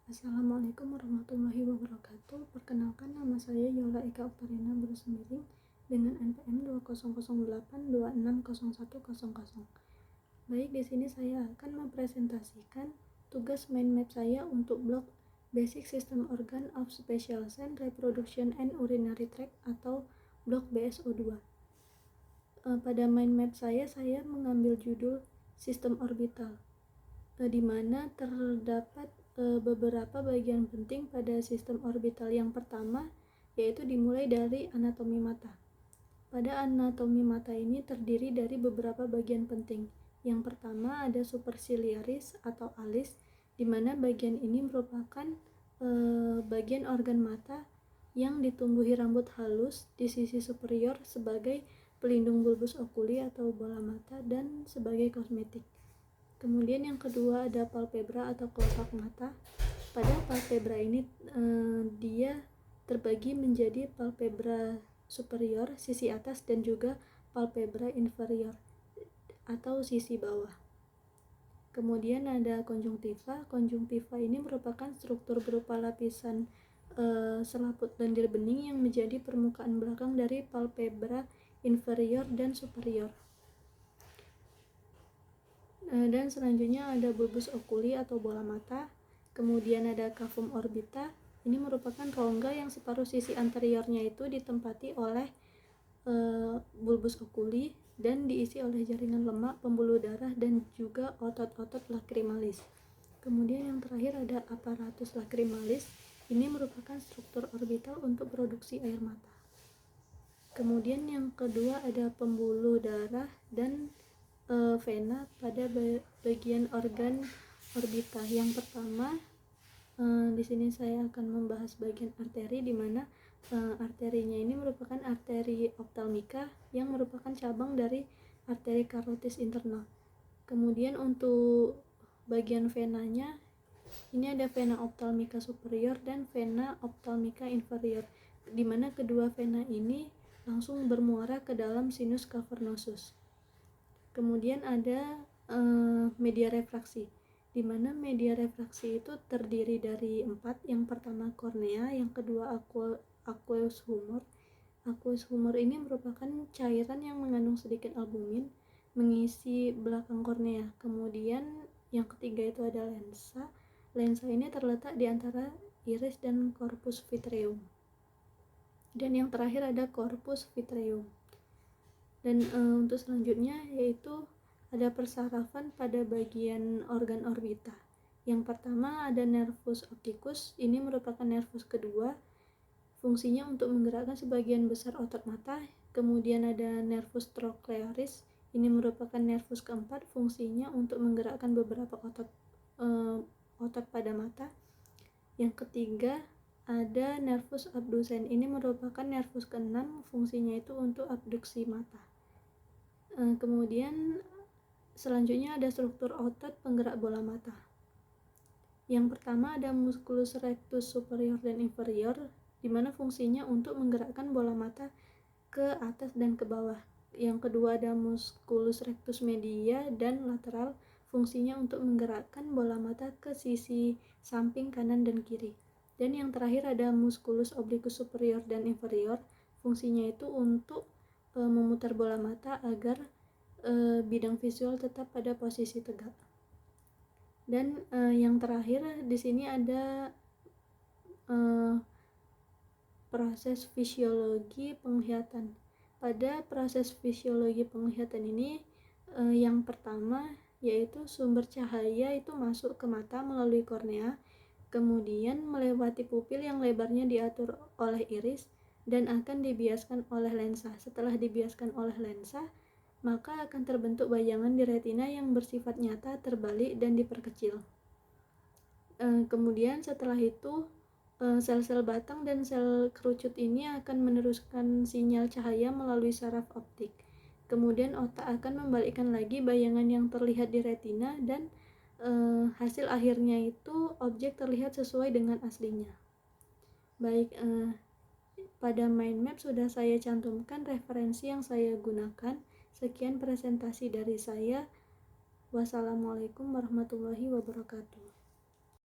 Assalamualaikum warahmatullahi wabarakatuh. Perkenalkan, nama saya Yola Eka Oktarina Brusmiring dengan NPM 2008260100. Baik, di sini saya akan mempresentasikan tugas mind map saya untuk blok Basic System Organ of Special Cell Reproduction and Urinary Tract atau blok BSO2. Pada mind map saya mengambil judul Sistem Orbital, di mana terdapat beberapa bagian penting pada sistem orbital. Yang pertama yaitu dimulai dari anatomi mata. Pada anatomi mata ini terdiri dari beberapa bagian penting. Yang pertama ada superciliaris atau alis, di mana bagian ini merupakan bagian organ mata yang ditumbuhi rambut halus di sisi superior sebagai pelindung bulbus oculi atau bola mata dan sebagai kosmetik. Kemudian yang kedua ada palpebra atau kelopak mata. Pada palpebra ini dia terbagi menjadi palpebra superior sisi atas dan juga palpebra inferior atau sisi bawah. Kemudian ada konjungtiva. Konjungtiva ini merupakan struktur berupa lapisan selaput lendir bening yang menjadi permukaan belakang dari palpebra inferior dan superior. Dan selanjutnya ada bulbus oculi atau bola mata. Kemudian ada cavum orbita. Ini merupakan rongga yang separuh sisi anteriornya itu ditempati oleh bulbus oculi dan diisi oleh jaringan lemak, pembuluh darah, dan juga otot-otot lacrimalis. Kemudian yang terakhir ada apparatus lacrimalis. Ini merupakan struktur orbital untuk produksi air mata. Kemudian yang kedua ada pembuluh darah dan vena pada bagian organ orbita. Yang pertama, di sini saya akan membahas bagian arteri, di mana arterinya ini merupakan arteri optalmika yang merupakan cabang dari arteri karotis internal. Kemudian untuk bagian venanya, ini ada vena optalmika superior dan vena optalmika inferior, di mana kedua vena ini langsung bermuara ke dalam sinus cavernosus. Kemudian ada media refraksi, di mana media refraksi itu terdiri dari 4. Yang pertama kornea, yang kedua aqueous humor. Aqueous humor ini merupakan cairan yang mengandung sedikit albumin mengisi belakang kornea. Kemudian yang ketiga itu ada lensa. Lensa ini terletak di antara iris dan corpus vitreum. Dan yang terakhir ada corpus vitreum. Dan untuk selanjutnya yaitu ada persarafan pada bagian organ orbita. Yang pertama ada nervus opticus. Ini merupakan nervus kedua, fungsinya untuk menggerakkan sebagian besar otot mata. Kemudian ada nervus trochlearis. Ini merupakan nervus keempat, fungsinya untuk menggerakkan beberapa otot pada mata. Yang ketiga ada nervus abducens. Ini merupakan nervus keenam, fungsinya itu untuk abduksi mata. Kemudian selanjutnya ada struktur otot penggerak bola mata. Yang pertama ada musculus rectus superior dan inferior, di mana fungsinya untuk menggerakkan bola mata ke atas dan ke bawah. Yang kedua ada musculus rectus media dan lateral, fungsinya untuk menggerakkan bola mata ke sisi samping kanan dan kiri. Dan yang terakhir ada musculus obliquus superior dan inferior, fungsinya itu untuk memutar bola mata agar bidang visual tetap pada posisi tegak. Dan yang terakhir di sini ada proses fisiologi penglihatan. Pada proses fisiologi penglihatan ini yang pertama yaitu sumber cahaya itu masuk ke mata melalui kornea, kemudian melewati pupil yang lebarnya diatur oleh iris dan akan dibiaskan oleh lensa. Setelah dibiaskan oleh lensa, maka akan terbentuk bayangan di retina yang bersifat nyata, terbalik, dan diperkecil. Kemudian setelah itu sel-sel batang dan sel kerucut ini akan meneruskan sinyal cahaya melalui saraf optik. Kemudian otak akan membalikkan lagi bayangan yang terlihat di retina dan hasil akhirnya itu objek terlihat sesuai dengan aslinya. Baik, pada mind map sudah saya cantumkan referensi yang saya gunakan. Sekian presentasi dari saya. Wassalamualaikum warahmatullahi wabarakatuh.